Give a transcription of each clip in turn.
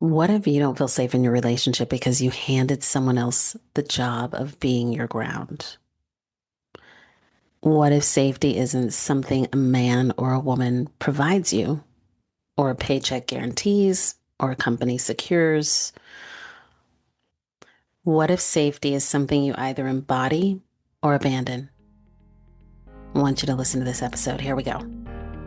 What if you don't feel safe in your relationship because you handed someone else the job of being your ground? What if safety isn't something a man or a woman provides you, or a paycheck guarantees, or a company secures? What if safety is something you either embody or abandon? I want you to listen to this episode. Here we go.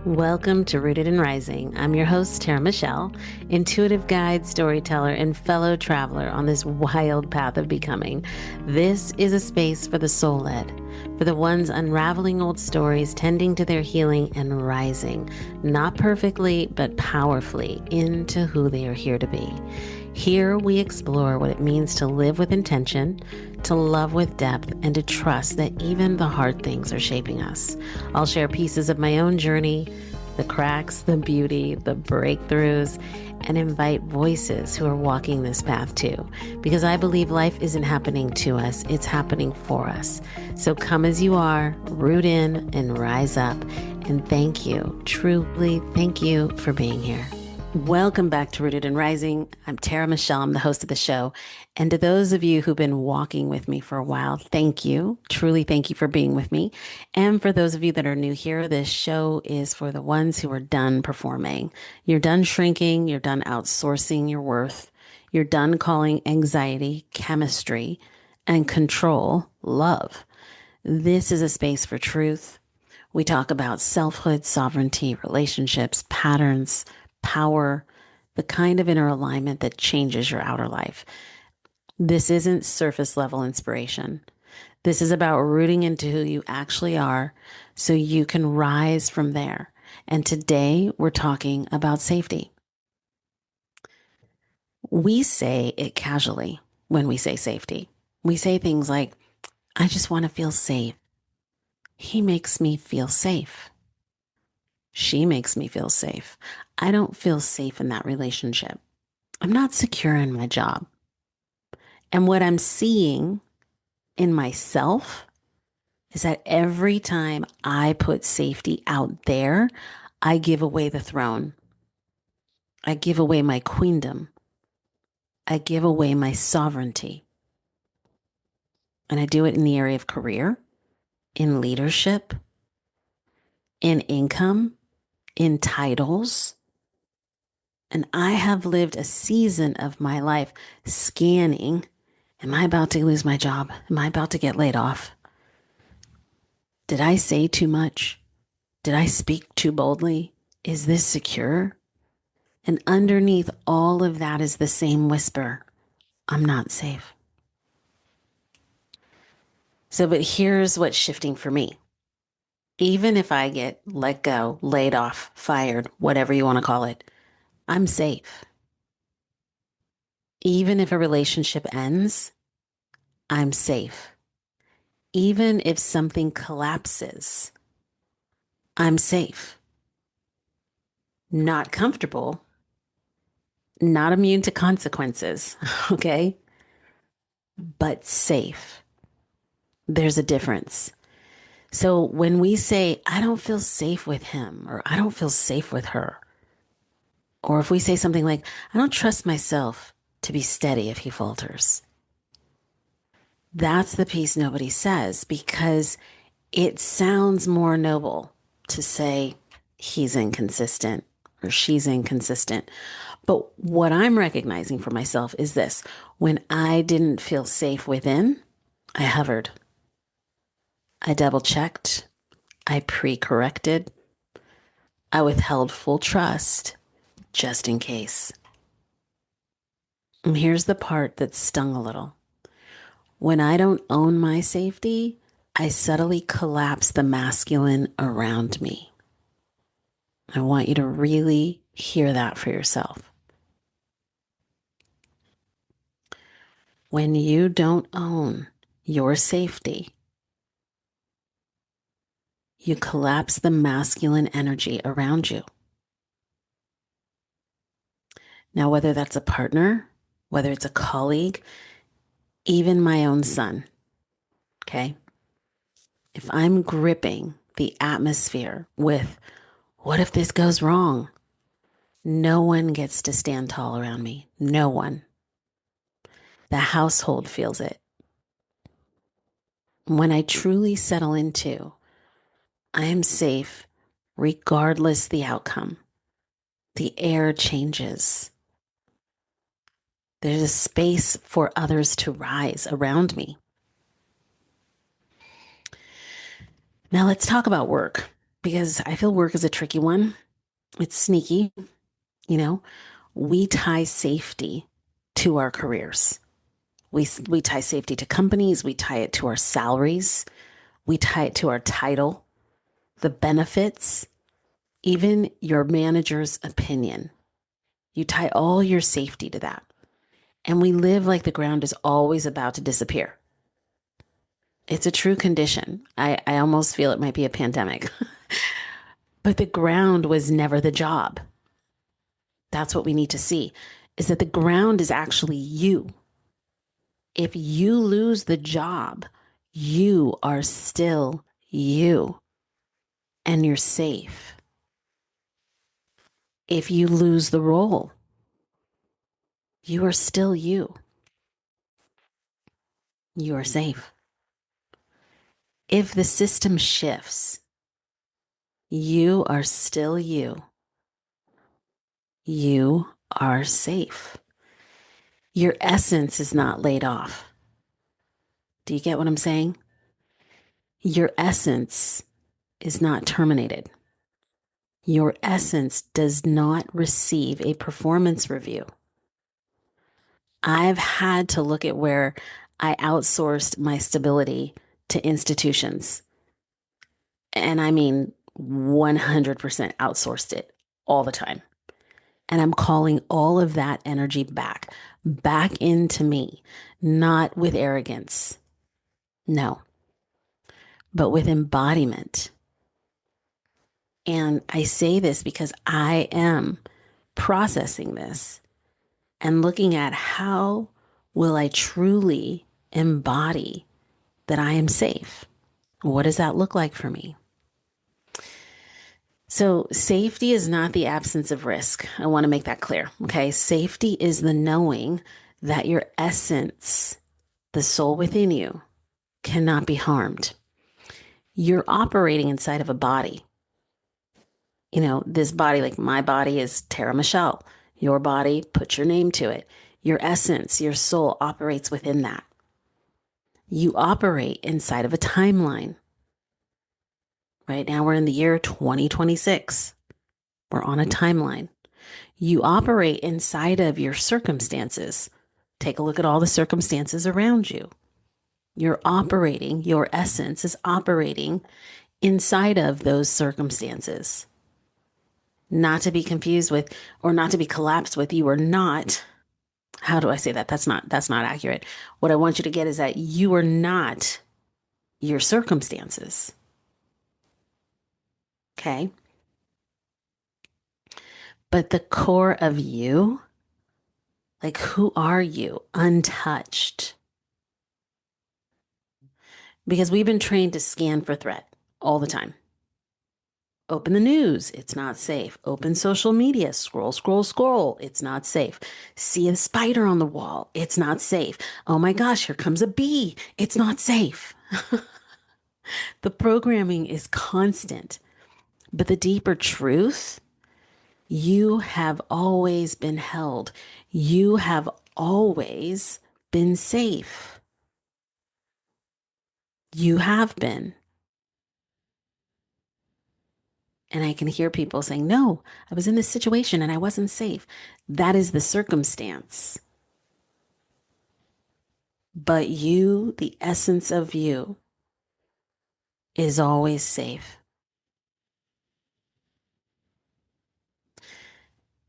Welcome to Rooted and Rising. I'm your host, Tara Michelle, intuitive guide, storyteller, and fellow traveler on this wild path of becoming. This is a space for the soul-led, for the ones unraveling old stories, tending to their healing, and rising, not perfectly, but powerfully into who they are here to be. Here we explore what it means to live with intention, to love with depth, and to trust that even the hard things are shaping us. I'll share pieces of my own journey, the cracks, the beauty, the breakthroughs, and invite voices who are walking this path too. Because I believe life isn't happening to us, it's happening for us. So come as you are, root in and rise up. And thank you, truly thank you for being here. Welcome back to Rooted and Rising. I'm Tara Michelle. I'm the host of the show. And to those of you who've been walking with me for a while, thank you. Truly thank you for being with me. And for those of you that are new here, this show is for the ones who are done performing. You're done shrinking. You're done outsourcing your worth. You're done calling anxiety, chemistry, and control love. This is a space for truth. We talk about selfhood, sovereignty, relationships, patterns, power, the kind of inner alignment that changes your outer life. This isn't surface level inspiration. This is about rooting into who you actually are so you can rise from there. And today we're talking about safety. We say it casually when we say safety. We say things like, I just want to feel safe. He makes me feel safe. She makes me feel safe. I don't feel safe in that relationship. I'm not secure in my job. And what I'm seeing in myself is that every time I put safety out there, I give away the throne. I give away my queendom. I give away my sovereignty. And I do it in the area of career, in leadership, in income, in titles. And I have lived a season of my life scanning. Am I about to lose my job? Am I about to get laid off? Did I say too much? Did I speak too boldly? Is this secure? And underneath all of that is the same whisper. I'm not safe. But here's what's shifting for me. Even if I get let go, laid off, fired, whatever you want to call it, I'm safe. Even if a relationship ends, I'm safe. Even if something collapses, I'm safe. Not comfortable, not immune to consequences, okay? But safe. There's a difference. So when we say, I don't feel safe with him, or I don't feel safe with her, or if we say something like, I don't trust myself to be steady if he falters, that's the piece nobody says, because it sounds more noble to say he's inconsistent or she's inconsistent. But what I'm recognizing for myself is this: when I didn't feel safe within, I hovered. I double checked. I pre-corrected. I withheld full trust just in case. And here's the part that stung a little. When I don't own my safety, I subtly collapse the masculine around me. I want you to really hear that for yourself. When you don't own your safety, you collapse the masculine energy around you. Now, whether that's a partner, whether it's a colleague, even my own son, okay? If I'm gripping the atmosphere with, what if this goes wrong? No one gets to stand tall around me. No one. The household feels it. When I truly settle into, I am safe regardless the outcome. The air changes. There's a space for others to rise around me. Now let's talk about work because I feel work is a tricky one. It's sneaky, you know. We tie safety to our careers. We tie safety to companies, we tie it to our salaries, we tie it to our title, the benefits, even your manager's opinion. You tie all your safety to that. And we live like the ground is always about to disappear. It's a true condition. I almost feel it might be a pandemic. But the ground was never the job. That's what we need to see, is that the ground is actually you. If you lose the job, you are still you and you're safe. If you lose the role, you are still you. You are safe. If the system shifts, you are still you. You are safe. Your essence is not laid off. Do you get what I'm saying? Your essence is not terminated. Your essence does not receive a performance review. I've had to look at where I outsourced my stability to institutions. And I mean, 100% outsourced it all the time. And I'm calling all of that energy back into me, not with arrogance. No, but with embodiment. And I say this because I am processing this and looking at how will I truly embody that I am safe? What does that look like for me? So, safety is not the absence of risk. I want to make that clear. Okay. Safety is the knowing that your essence, the soul within you, cannot be harmed. You're operating inside of a body. You know, this body, like my body is Tara Michelle. Your body, put your name to it. Your essence, your soul operates within that. You operate inside of a timeline. Right now, we're in the year 2026. We're on a timeline. You operate inside of your circumstances. Take a look at all the circumstances around you. You're operating, your essence is operating inside of those circumstances. Not to be confused with, or not to be collapsed with, you are not. How do I say that? That's not accurate. What I want you to get is that you are not your circumstances. Okay. But the core of you, like who are you? Untouched. Because we've been trained to scan for threat all the time. Open the news, it's not safe. Open social media, scroll, scroll, scroll, it's not safe. See a spider on the wall, it's not safe. Oh my gosh, here comes a bee, it's not safe. The programming is constant. But the deeper truth, you have always been held. You have always been safe. You have been. And I can hear people saying, no, I was in this situation and I wasn't safe. That is the circumstance. But you, the essence of you, is always safe.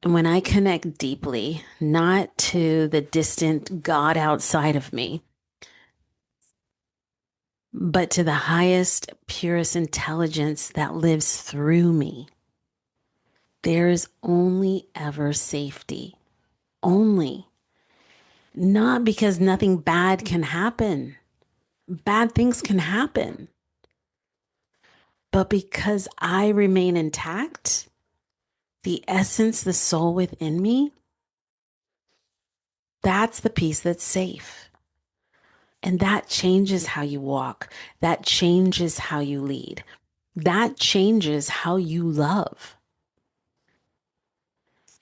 And when I connect deeply, not to the distant God outside of me, but to the highest, purest intelligence that lives through me, there is only ever safety. Only. Not because nothing bad can happen. Bad things can happen. But because I remain intact, the essence, the soul within me, that's the piece that's safe. And that changes how you walk. That changes how you lead. That changes how you love.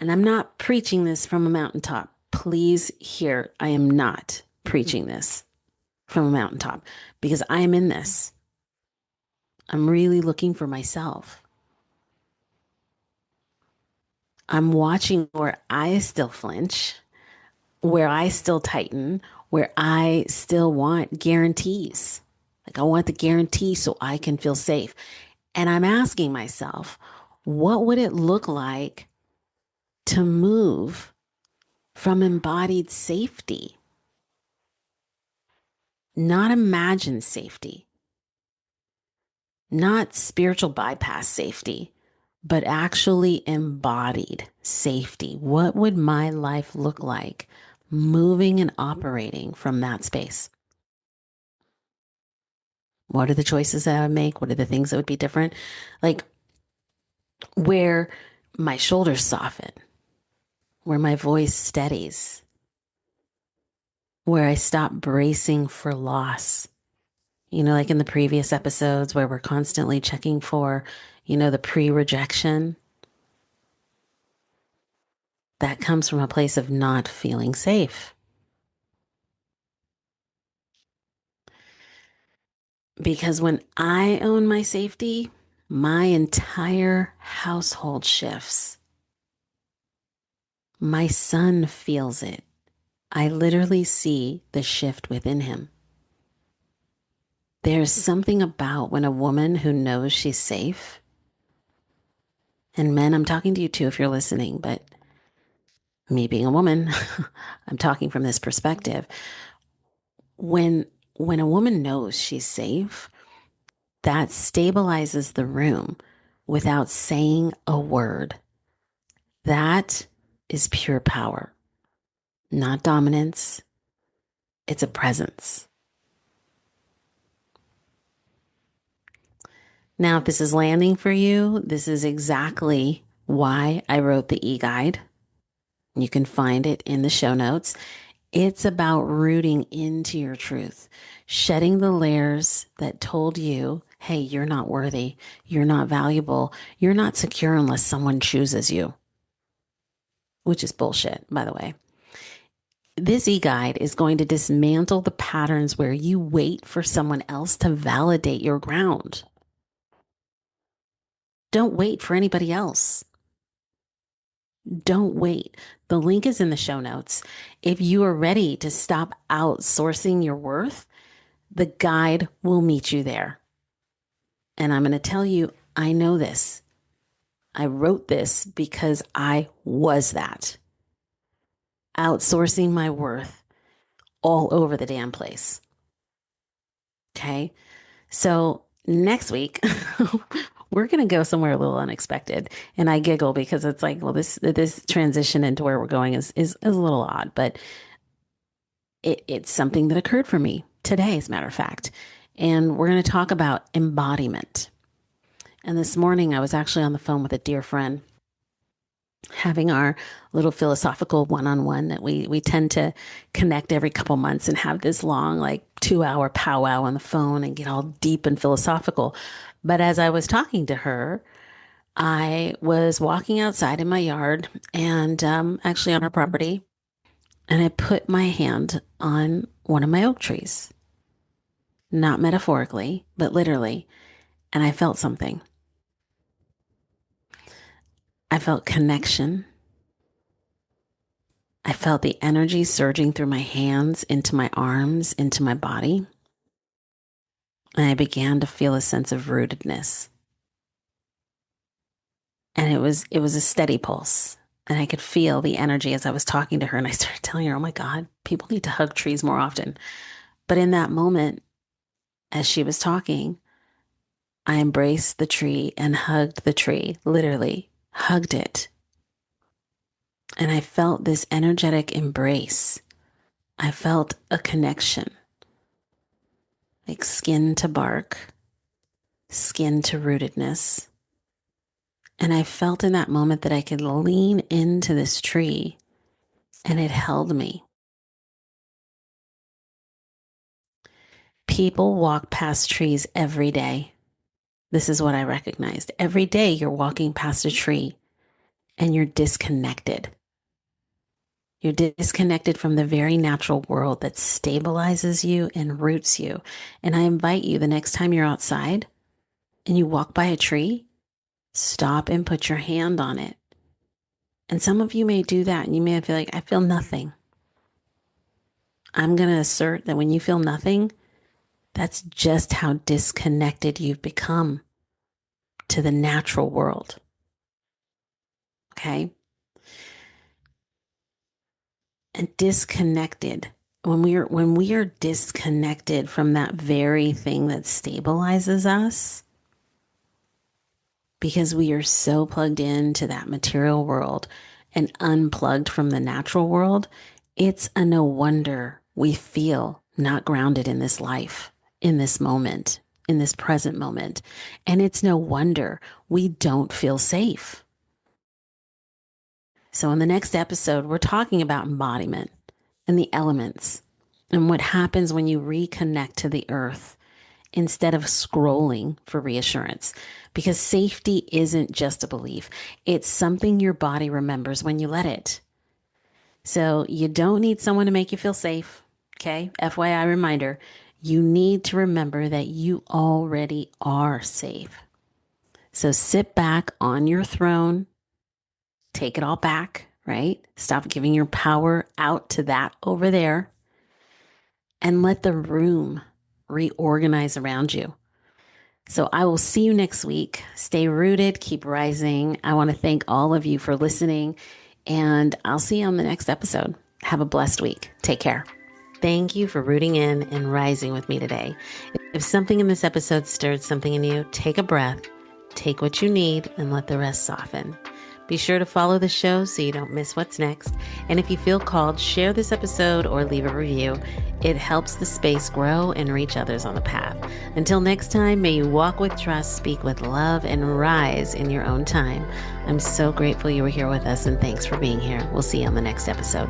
And I'm not preaching this from a mountaintop. Please hear, I am not preaching this from a mountaintop because I am in this. I'm really looking for myself. I'm watching where I still flinch, where I still tighten, where I still want guarantees. Like I want the guarantee so I can feel safe. And I'm asking myself, what would it look like to move from embodied safety, not imagined safety, not spiritual bypass safety, but actually embodied safety? What would my life look like moving and operating from that space? What are the choices that I would make? What are the things that would be different? Like where my shoulders soften, where my voice steadies, where I stop bracing for loss. Like in the previous episodes where we're constantly checking for, the pre-rejection, that comes from a place of not feeling safe. Because when I own my safety, my entire household shifts. My son feels it. I literally see the shift within him. There's something about when a woman who knows she's safe, and men, I'm talking to you too if you're listening, but me being a woman, I'm talking from this perspective. When when a woman knows she's safe, that stabilizes the room without saying a word. That is pure power, not dominance. It's a presence. Now, if this is landing for you, this is exactly why I wrote the e-guide. You can find it in the show notes. It's about rooting into your truth, shedding the layers that told you, hey, you're not worthy, you're not valuable, you're not secure unless someone chooses you, which is bullshit, by the way. This e-guide is going to dismantle the patterns where you wait for someone else to validate your ground. Don't wait for anybody else. Don't wait. The link is in the show notes. If you are ready to stop outsourcing your worth, the guide will meet you there. And I'm going to tell you, I know this. I wrote this because I was that. Outsourcing my worth all over the damn place. Okay. So next week, we're going to go somewhere a little unexpected. And I giggle because it's like, well, this transition into where we're going is a little odd, but it's something that occurred for me today, as a matter of fact. And we're going to talk about embodiment. And this morning, I was actually on the phone with a dear friend, having our little philosophical one-on-one that we tend to connect every couple months and have this long, like 2-hour powwow on the phone and get all deep and philosophical. But as I was talking to her, I was walking outside in my yard and actually on our property, and I put my hand on one of my oak trees, not metaphorically, but literally, and I felt something. I felt connection. I felt the energy surging through my hands, into my arms, into my body. And I began to feel a sense of rootedness. And it was a steady pulse. And I could feel the energy as I was talking to her. And I started telling her, oh my God, people need to hug trees more often. But in that moment, as she was talking, I embraced the tree and hugged the tree, literally hugged it. And I felt this energetic embrace. I felt a connection, like skin to bark, skin to rootedness. And I felt in that moment that I could lean into this tree and it held me. People walk past trees every day. This is what I recognized. Every day you're walking past a tree and you're disconnected. You're disconnected from the very natural world that stabilizes you and roots you. And I invite you the next time you're outside and you walk by a tree, stop and put your hand on it. And some of you may do that and you may feel like, I feel nothing. I'm going to assert that when you feel nothing, that's just how disconnected you've become to the natural world. Okay? And disconnected. When we are disconnected from that very thing that stabilizes us, because we are so plugged into that material world and unplugged from the natural world, it's a no wonder we feel not grounded in this life, in this moment, in this present moment. And it's no wonder we don't feel safe. So in the next episode, we're talking about embodiment and the elements and what happens when you reconnect to the earth instead of scrolling for reassurance. Because safety isn't just a belief, it's something your body remembers when you let it. So you don't need someone to make you feel safe. Okay. FYI reminder, you need to remember that you already are safe. So sit back on your throne, take it all back, right? Stop giving your power out to that over there and let the room reorganize around you. So I will see you next week. Stay rooted, keep rising. I want to thank all of you for listening, and I'll see you on the next episode. Have a blessed week. Take care. Thank you for rooting in and rising with me today. If something in this episode stirred something in you, take a breath, take what you need, and let the rest soften. Be sure to follow the show so you don't miss what's next. And if you feel called, share this episode or leave a review. It helps the space grow and reach others on the path. Until next time, may you walk with trust, speak with love, and rise in your own time. I'm so grateful you were here with us, and thanks for being here. We'll see you on the next episode.